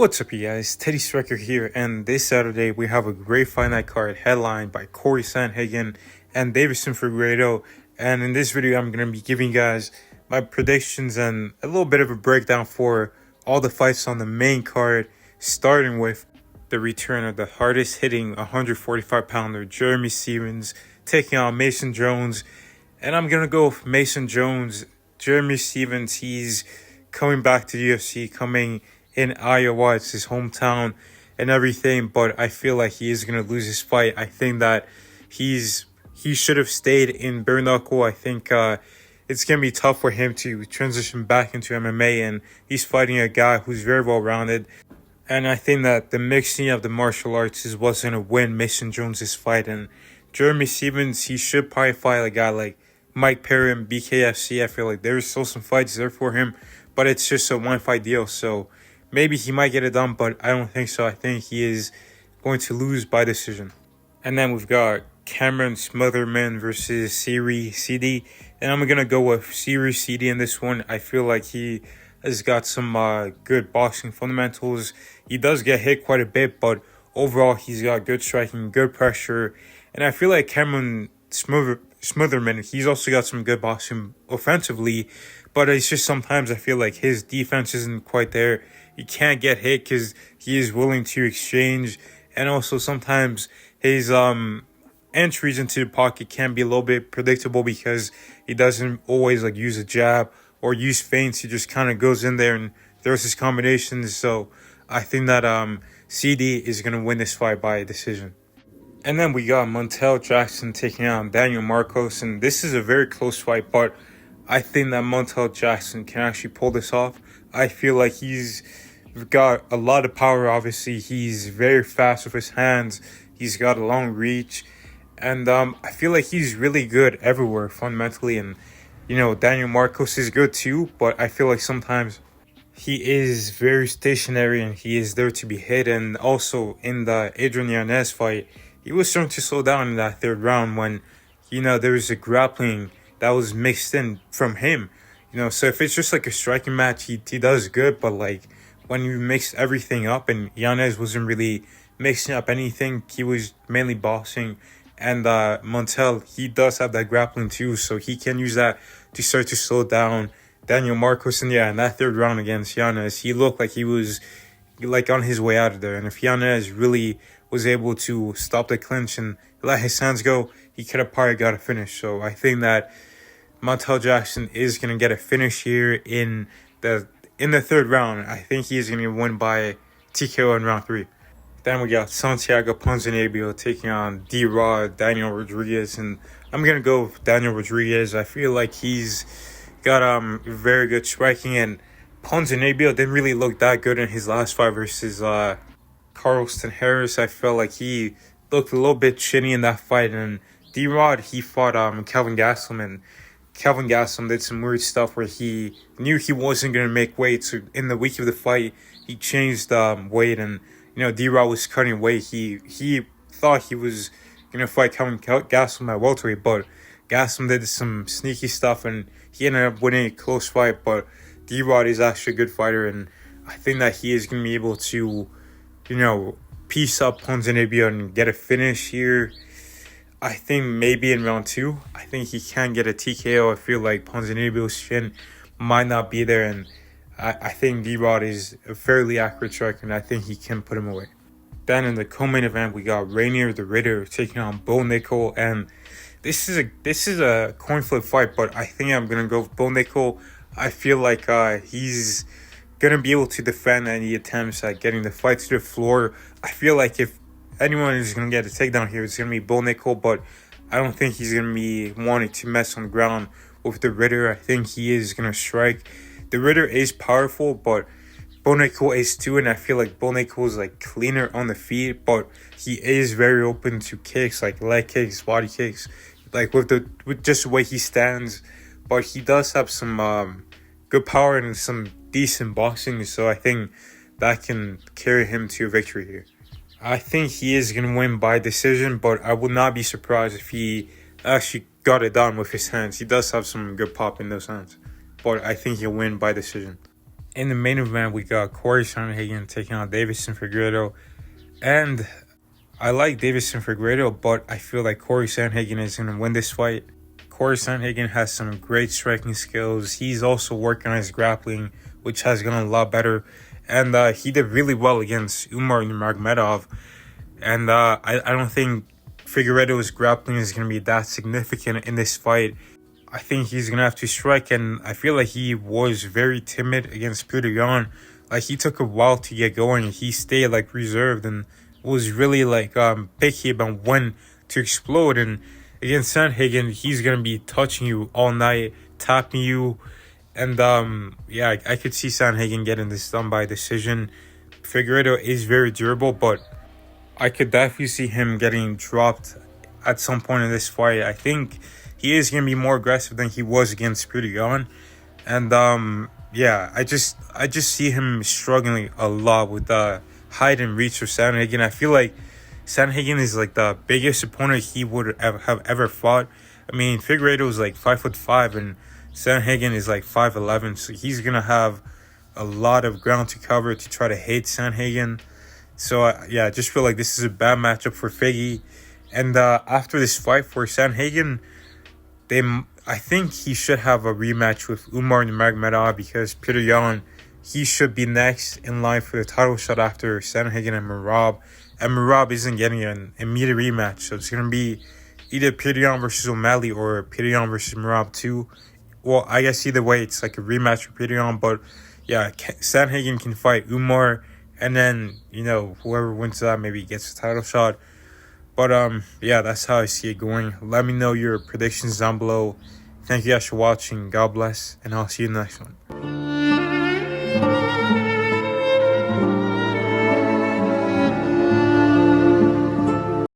What's up, you guys? Teddy Striker here, and this Saturday we have a great fight night card headlined by Cory Sandhagen and Deiveson Figueiredo. And in this video, I'm going to be giving you guys my predictions and a little bit of a breakdown for all the fights on the main card, starting with the return of the hardest hitting 145-pounder Jeremy Stephens taking on Mason Jones. And I'm going to go with Mason Jones. Jeremy Stephens, he's coming back to the UFC, coming in Iowa. It's his hometown and everything, but I feel like he is going to lose his fight. I think that he should have stayed in bare knuckle. I think it's going to be tough for him to transition back into MMA, and he's fighting a guy who's very well rounded. And I think that the mixing of the martial arts is what's going to win Mason Jones' fight. And Jeremy Stephens, he should probably fight a guy like Mike Perry and BKFC. I feel like there's still some fights there for him, but it's just a one-fight deal. So maybe he might get it done, but I don't think so. I think he is going to lose by decision. And then we've got Cameron Smotherman versus Siri CD. And I'm going to go with Siri CD in this one. I feel like he has got some good boxing fundamentals. He does get hit quite a bit, but overall he's got good striking, good pressure. And I feel like Cameron Smotherman, he's also got some good boxing offensively, but it's just sometimes I feel like his defense isn't quite there. He can't get hit because he is willing to exchange, and also sometimes his entries into the pocket can be a little bit predictable because he doesn't always use a jab or use feints. He just kind of goes in there and throws his combinations. So I think that CD is going to win this fight by decision. And then we got Montel Jackson taking on Daniel Marcos, and this is a very close fight, but I think that Montel Jackson can actually pull this off. I feel like he's got a lot of power. Obviously, he's very fast with his hands. He's got a long reach, and I feel like he's really good everywhere fundamentally. And Daniel Marcos is good too, but I feel like sometimes he is very stationary and he is there to be hit. And also in the Adrian Yanez fight, he was starting to slow down in that third round when there was a grappling that was mixed in from him. So if it's just a striking match, he does good, but when you mix everything up, and Yanez wasn't really mixing up anything, he was mainly boxing, and Montel, he does have that grappling too, so he can use that to start to slow down Daniel Marcos. And in that third round against Yanez, he looked like he was on his way out of there, and if Yanez really was able to stop the clinch and let his hands go, he could have probably got a finish. So I think that Montel Jackson is going to get a finish here in the third round. I think he's going to win by TKO in round 3. Then we got Santiago Ponzinibbio taking on D-Rod, Daniel Rodriguez, and I'm going to go with Daniel Rodriguez. I feel like he's got very good striking, and Ponzinibbio didn't really look that good in his last fight versus Carlston Harris. I felt like he looked a little bit shitty in that fight, and D-Rod, he fought Kelvin Gastelum, and Kelvin Gastelum did some weird stuff where he knew he wasn't going to make weight. So in the week of the fight, he changed weight, and D-Rod was cutting weight. He thought he was going to fight Kelvin Gastelum at welterweight, but Gastelum did some sneaky stuff, and he ended up winning a close fight. But D-Rod is actually a good fighter, and I think that he is going to be able to piece up Ponzinibbio and get a finish here. I think maybe in round 2, I think he can get a TKO. I feel like Ponzinibbio's chin might not be there, and I think D-Rod is a fairly accurate striker, and I think he can put him away. Then in the co-main event, we got Rainier the Ritter taking on Bo Nickel, and this is a coin flip fight, but I think I'm gonna go with Bo Nickel. I feel like he's gonna be able to defend any attempts at getting the fight to the floor. I feel like if anyone is gonna get a takedown here, it's gonna be Bo Nickel, but I don't think he's gonna be wanting to mess on the ground with the Ritter. I think he is gonna strike. The Ritter is powerful, but Bo Nickel is too, and I feel like Bo Nickel is cleaner on the feet, but he is very open to kicks, leg kicks, body kicks, with just the way he stands. But he does have some good power and some decent boxing, so I think that can carry him to a victory here. I think he is going to win by decision, but I would not be surprised if he actually got it done with his hands. He does have some good pop in those hands, but I think he'll win by decision. In the main event, we got Cory Sandhagen taking on Deiveson Figueiredo. And I like Deiveson Figueiredo, but I feel like Cory Sandhagen is going to win this fight. Cory Sandhagen has some great striking skills. He's also working on his grappling, which has gotten a lot better. And he did really well against Umar Nurmagomedov. And I don't think Figueiredo's grappling is going to be that significant in this fight. I think he's going to have to strike, and I feel like he was very timid against Petr Yan. Like, he took a while to get going. He stayed, like, reserved and was really, like, picky about when to explode. And against Sandhagen, he's going to be touching you all night, tapping you. And, yeah, I could see Sandhagen getting this done by decision. Figueiredo is very durable, but I could definitely see him getting dropped at some point in this fight. I think he is going to be more aggressive than he was against Petr Yan. And, yeah, I just see him struggling a lot with the height and reach of Sandhagen. I feel like Sandhagen is like the biggest opponent he would have ever fought. I mean, Figueiredo is like 5'5", and Sandhagen is like 5'11", so he's going to have a lot of ground to cover to try to hit Sandhagen. So, yeah, I just feel like this is a bad matchup for Figgy. And after this fight for Sandhagen, I think he should have a rematch with Umar Nurmagomedov, because Petr Yan, he should be next in line for the title shot after Sandhagen and Merab. And Merab isn't getting an immediate rematch, so it's going to be either Petr Yan versus O'Malley or Petr Yan versus Merab 2. Well, I guess either way, it's like a rematch for Petr Yan, but yeah, Sandhagen can fight Umar, and then, you know, whoever wins that maybe gets the title shot. But yeah, that's how I see it going. Let me know your predictions down below. Thank you guys for watching. God bless, and I'll see you in the next one.